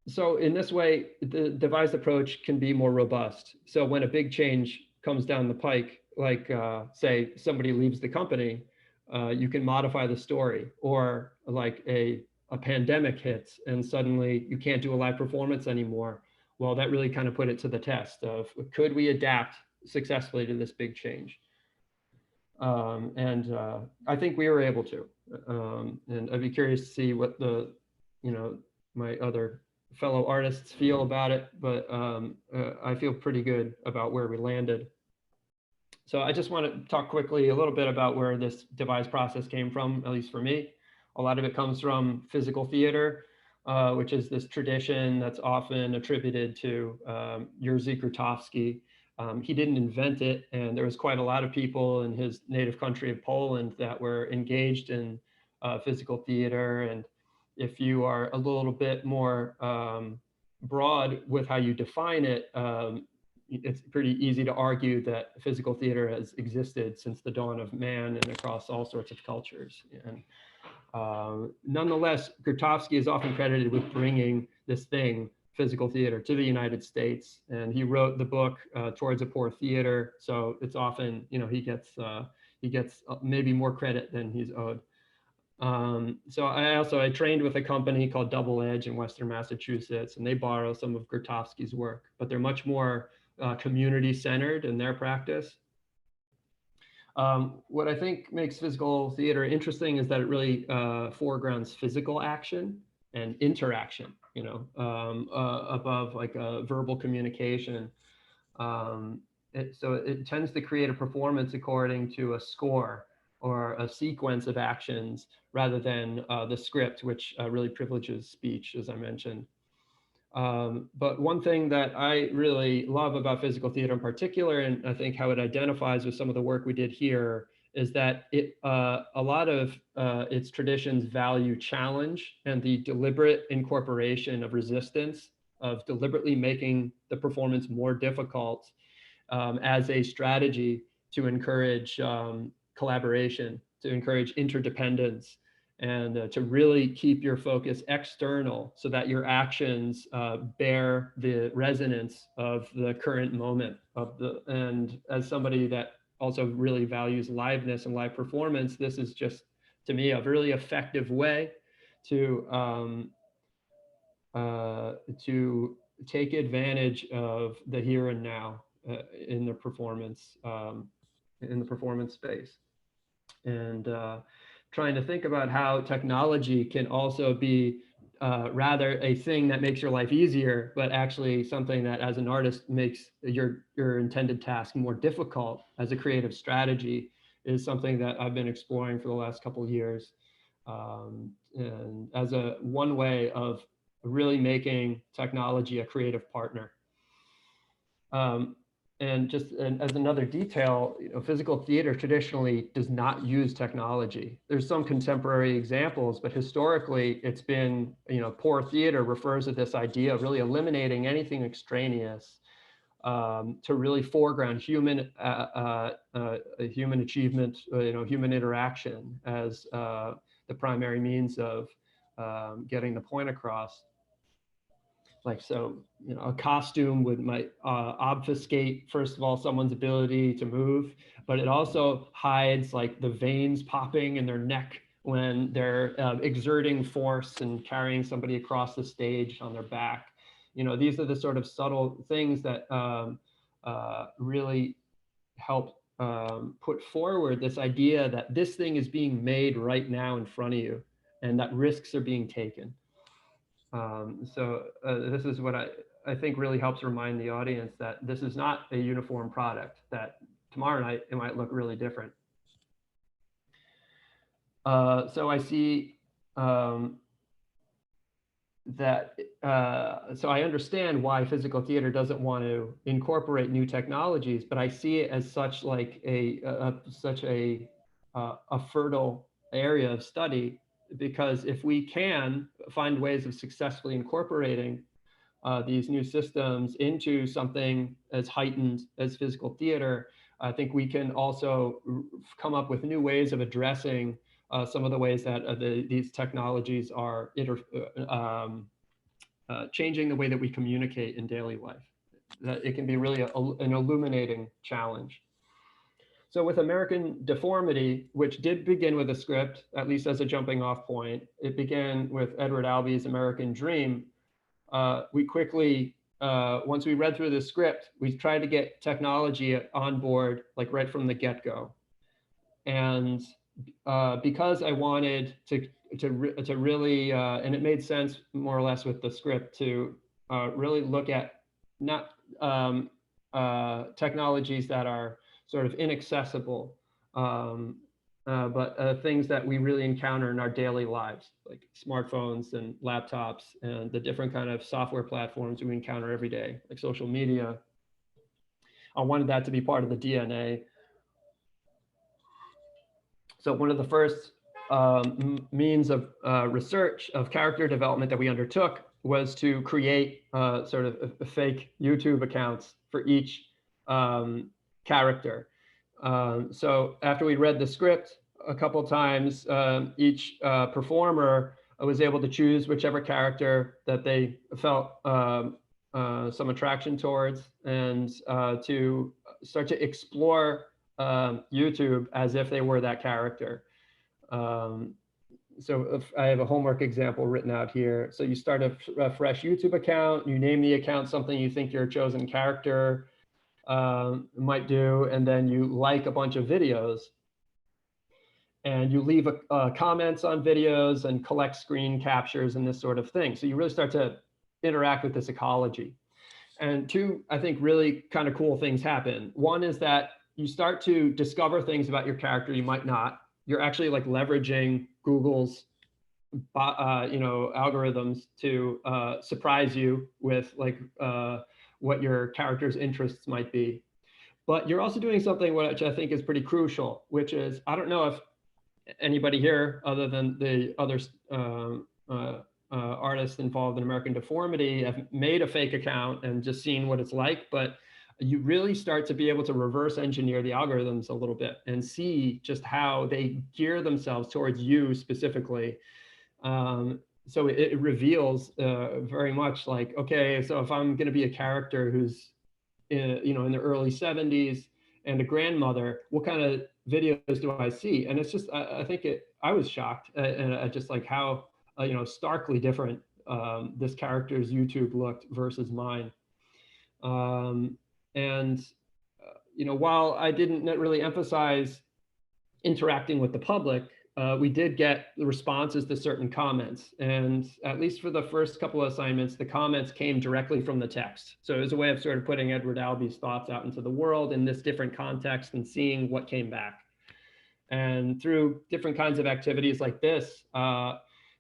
So in this way, the devised approach can be more robust. So when a big change comes down the pike, like say somebody leaves the company, you can modify the story, or like a pandemic hits and suddenly you can't do a live performance anymore. Well, that really kind of put it to the test of, could we adapt successfully to this big change? And I think we were able to. And I'd be curious to see what my other fellow artists feel about it, but I feel pretty good about where we landed. So I just want to talk quickly a little bit about where this devised process came from, at least for me. A lot of it comes from physical theater, which is this tradition that's often attributed to Jerzy Grotowski. He didn't invent it, and there was quite a lot of people in his native country of Poland that were engaged in physical theater. And if you are a little bit more broad with how you define it, it's pretty easy to argue that physical theater has existed since the dawn of man and across all sorts of cultures. And nonetheless, Grotowski is often credited with bringing this thing, physical theater, to the United States. And he wrote the book Towards a Poor Theater. So it's often, you know, he gets maybe more credit than he's owed. So I trained with a company called Double Edge in Western Massachusetts, and they borrow some of Grotowski's work, but they're much more community centered in their practice. What I think makes physical theater interesting is that it really foregrounds physical action and interaction, you know, above like verbal communication. So it tends to create a performance according to a score or a sequence of actions rather than the script, which really privileges speech, as I mentioned. But one thing that I really love about physical theater in particular, and I think how it identifies with some of the work we did here, is that a lot of its traditions value challenge and the deliberate incorporation of resistance, of deliberately making the performance more difficult as a strategy to encourage collaboration, to encourage interdependence, and to really keep your focus external so that your actions bear the resonance of the current moment and as somebody that also really values liveness and live performance, this is just, to me, a really effective way to take advantage of the here and now in the performance space, and trying to think about how technology can also be rather a thing that makes your life easier, but actually something that as an artist makes your intended task more difficult as a creative strategy, is something that I've been exploring for the last couple of years. And as one way of really making technology a creative partner. And just as another detail, physical theater traditionally does not use technology. There's some contemporary examples, but historically it's been, poor theater refers to this idea of really eliminating anything extraneous to really foreground human achievement, human interaction as the primary means of getting the point across. Like, so, a costume might obfuscate, first of all, someone's ability to move, but it also hides like the veins popping in their neck when they're exerting force and carrying somebody across the stage on their back. These are the sort of subtle things that really help put forward this idea that this thing is being made right now in front of you and that risks are being taken. So this is what I think really helps remind the audience that this is not a uniform product, that tomorrow night it might look really different. So I see so I understand why physical theater doesn't want to incorporate new technologies, but I see it as such like such a fertile area of study, because if we can find ways of successfully incorporating these new systems into something as heightened as physical theater, I think we can also come up with new ways of addressing some of the ways that these technologies are changing the way that we communicate in daily life. That it can be really an illuminating challenge. So with American Deformity, which did begin with a script, at least as a jumping off point, it began with Edward Albee's American Dream. We quickly, once we read through the script, we tried to get technology on board, like right from the get-go. And because I wanted to really, and it made sense more or less with the script, to really look at not technologies that are sort of inaccessible, but things that we really encounter in our daily lives, like smartphones and laptops and the different kind of software platforms we encounter every day, like social media. I wanted that to be part of the DNA. So one of the first means of research of character development that we undertook was to create sort of fake YouTube accounts for each character. So after we read the script a couple times, each performer was able to choose whichever character that they felt some attraction towards, and to start to explore YouTube as if they were that character. So if I have a homework example written out here. So you start a fresh YouTube account, you name the account something you think your chosen character might do, and then you like a bunch of videos, and you leave comments on videos and collect screen captures and this sort of thing. So you really start to interact with this ecology. And two, I think, really kind of cool things happen. One is that you start to discover things about your character you might not. You're actually like leveraging Google's algorithms to surprise you with like what your character's interests might be. But you're also doing something which I think is pretty crucial, which is, I don't know if anybody here other than the other artists involved in American Deformity have made a fake account and just seen what it's like, but you really start to be able to reverse engineer the algorithms a little bit and see just how they gear themselves towards you specifically. So it reveals very much like, okay, so if I'm going to be a character who's in the early 70s and a grandmother, what kind of videos do I see? And it's just, I think I was shocked at just like how starkly different this character's YouTube looked versus mine. While I didn't really emphasize interacting with the public, we did get the responses to certain comments. And at least for the first couple of assignments, the comments came directly from the text. So it was a way of sort of putting Edward Albee's thoughts out into the world in this different context and seeing what came back. And through different kinds of activities like this,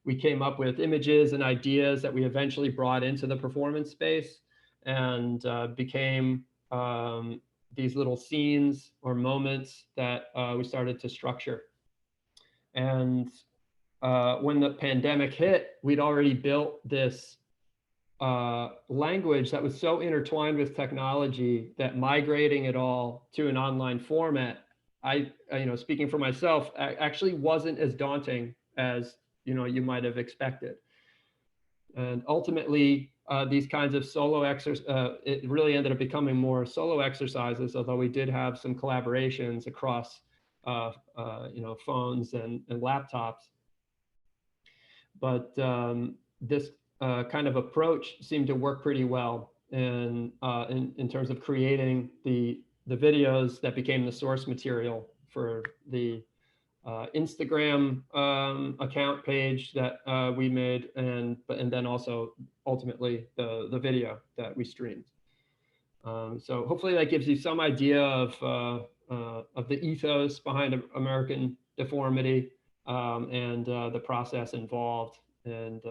we came up with images and ideas that we eventually brought into the performance space and became these little scenes or moments that we started to structure. And when the pandemic hit, we'd already built this language that was so intertwined with technology that migrating it all to an online format, speaking for myself, actually wasn't as daunting as you might have expected. And ultimately, these kinds of solo it really ended up becoming more solo exercises, although we did have some collaborations across phones and laptops. But this kind of approach seemed to work pretty well in terms of creating the videos that became the source material for the Instagram account page that we made, and then also ultimately the video that we streamed. So hopefully that gives you some idea of the ethos behind American Deformity and the process involved, and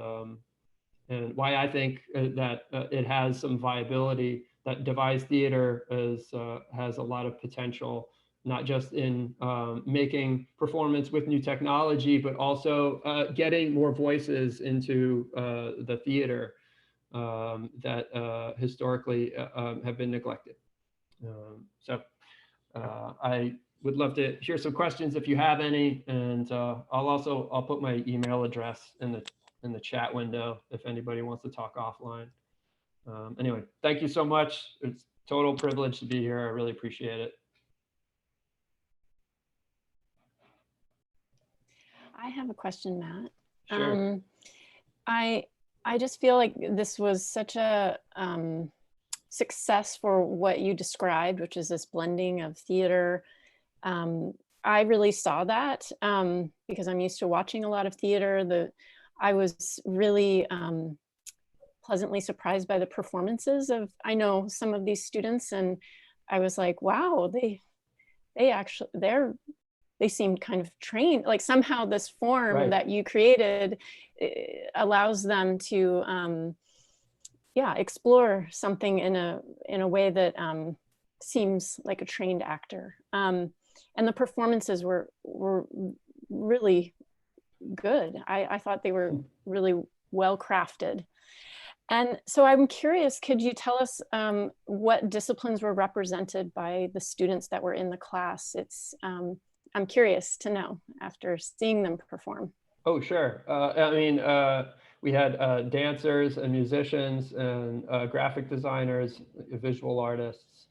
why I think that it has some viability, that devised theater has a lot of potential, not just in making performance with new technology, but also getting more voices into the theater that historically have been neglected. I would love to hear some questions if you have any, and I'll put my email address in the chat window if anybody wants to talk offline. Anyway, thank you so much. It's a total privilege to be here. I really appreciate it. I have a question, Matt. Sure. I just feel like this was such a success for what you described, which is this blending of theater. I really saw that because I'm used to watching a lot of theater. I was really pleasantly surprised by the performances of, I know some of these students, and I was like, wow, they seemed kind of trained, like somehow this form that you created allows them to explore something in a way that seems like a trained actor. And the performances were really good. I thought they were really well crafted. And so I'm curious, could you tell us what disciplines were represented by the students that were in the class? I'm curious to know after seeing them perform. Oh, sure. We had dancers and musicians and graphic designers, visual artists.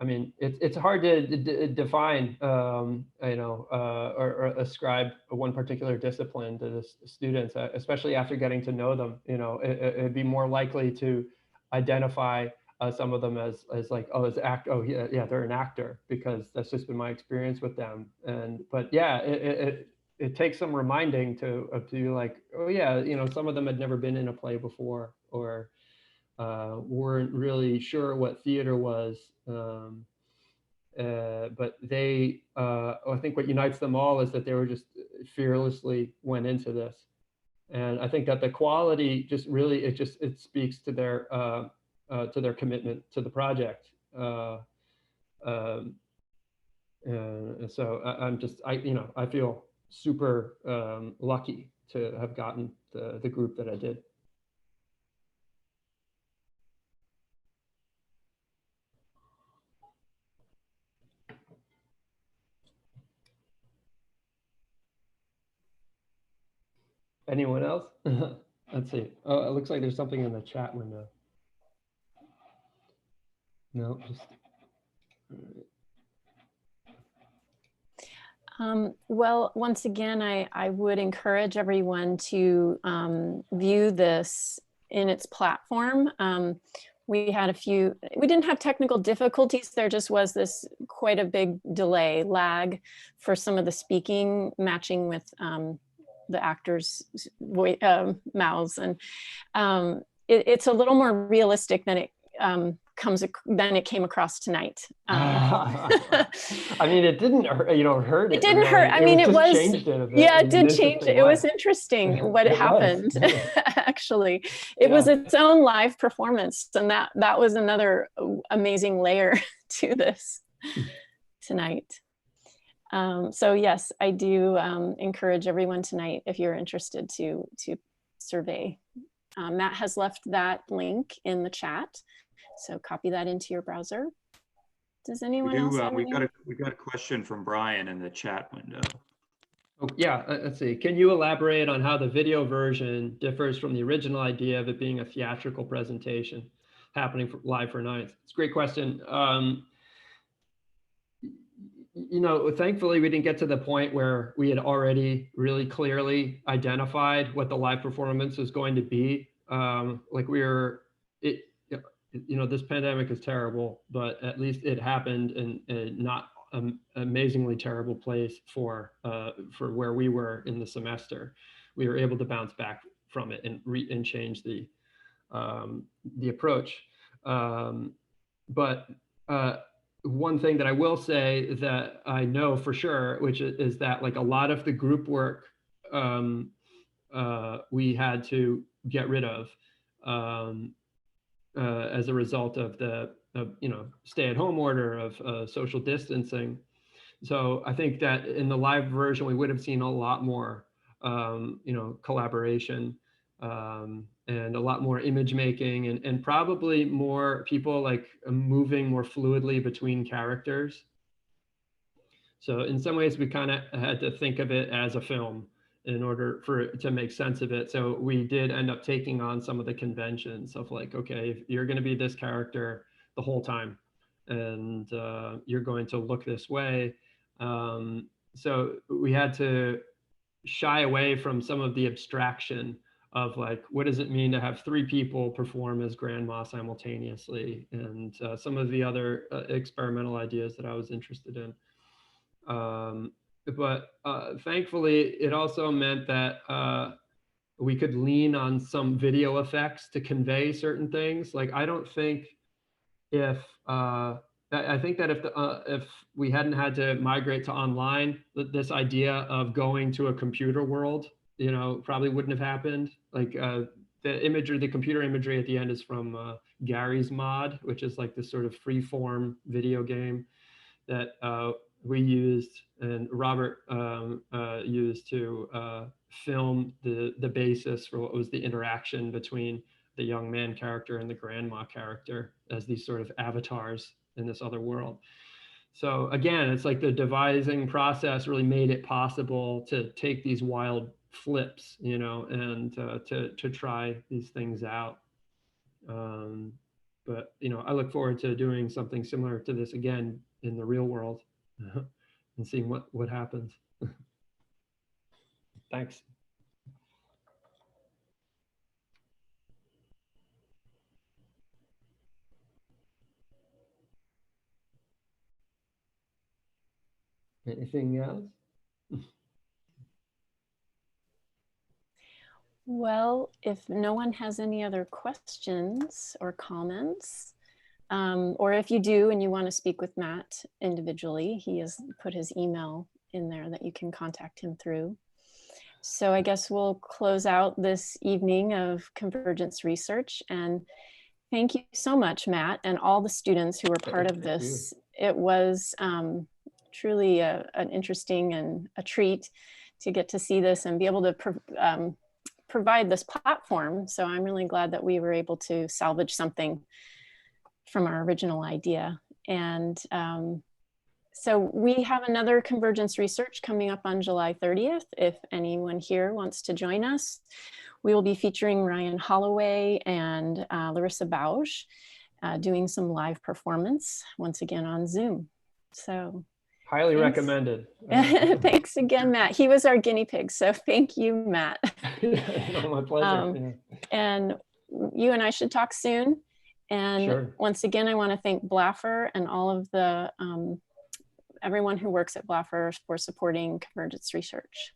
It's hard to define, or ascribe one particular discipline to the students, especially after getting to know them. It'd be more likely to identify some of them as like, yeah, they're an actor, because that's just been my experience with them. But yeah, it takes some reminding to like, oh yeah, some of them had never been in a play before, or weren't really sure what theater was. But they, I think what unites them all is that they were just fearlessly went into this. And I think that the quality just really, it speaks to their commitment to the project. And so I feel super lucky to have gotten the group that I did. Anyone else? Let's see. Oh, it looks like there's something in the chat window. No, just. Well, once again, I would encourage everyone to view this in its platform. We didn't have technical difficulties. There just was this quite a big lag for some of the speaking matching with the actors' mouths. And it's a little more realistic than it came across tonight. I mean, it didn't hurt, hurt. It didn't hurt. I mean, it was, changed it a bit. Yeah, it did change. It was interesting what happened. Actually, it was its own live performance, and that was another amazing layer to this tonight. So yes, I do encourage everyone tonight, if you're interested, to survey. Matt has left that link in the chat, so copy that into your browser. Does anyone else have we got a question from Brian in the chat window. Oh, yeah, let's see. Can you elaborate on how the video version differs from the original idea of it being a theatrical presentation happening live for nights? It's a great question. Thankfully, we didn't get to the point where we had already really clearly identified what the live performance was going to be. This pandemic is terrible, but at least it happened in a not amazingly terrible place for where we were in the semester. We were able to bounce back from it and change the approach. But one thing that I will say that I know for sure, which is that like a lot of the group work we had to get rid of as a result of the stay-at-home order of social distancing. So I think that in the live version we would have seen a lot more collaboration and a lot more image making and probably more people like moving more fluidly between characters. So in some ways we kind of had to think of it as a film in order for it to make sense of it. So we did end up taking on some of the conventions of like, okay, if you're going to be this character the whole time and you're going to look this way. So we had to shy away from some of the abstraction of like, what does it mean to have 3 people perform as grandma simultaneously, and some of the other experimental ideas that I was interested in. But thankfully, it also meant that we could lean on some video effects to convey certain things. Like, I don't think I think that if we hadn't had to migrate to online, this idea of going to a computer world, probably wouldn't have happened. Like the computer imagery at the end is from Gary's Mod, which is like this sort of free form video game that we used and Robert used to film the basis for what was the interaction between the young man character and the grandma character as these sort of avatars in this other world. So again, it's like the devising process really made it possible to take these wild flips, and to try these things out. But I look forward to doing something similar to this again in the real world and seeing what happens. Thanks. Anything else? Well, if no one has any other questions or comments, or if you do and you want to speak with Matt individually, he has put his email in there that you can contact him through. So I guess we'll close out this evening of Convergence Research, and thank you so much, Matt, and all the students who were part of this. It was truly an interesting and a treat to get to see this and be able to provide this platform. So I'm really glad that we were able to salvage something from our original idea. And so we have another Convergence Research coming up on July 30th. If anyone here wants to join us, we will be featuring Ryan Holloway and Larissa Bausch doing some live performance once again on Zoom. So Highly Thanks. recommended. Thanks again, Matt. He was our guinea pig, so thank you, Matt. No, my pleasure. And you and I should talk soon. And Sure. once again, I want to thank Blaffer and all of the everyone who works at Blaffer for supporting Convergence Research.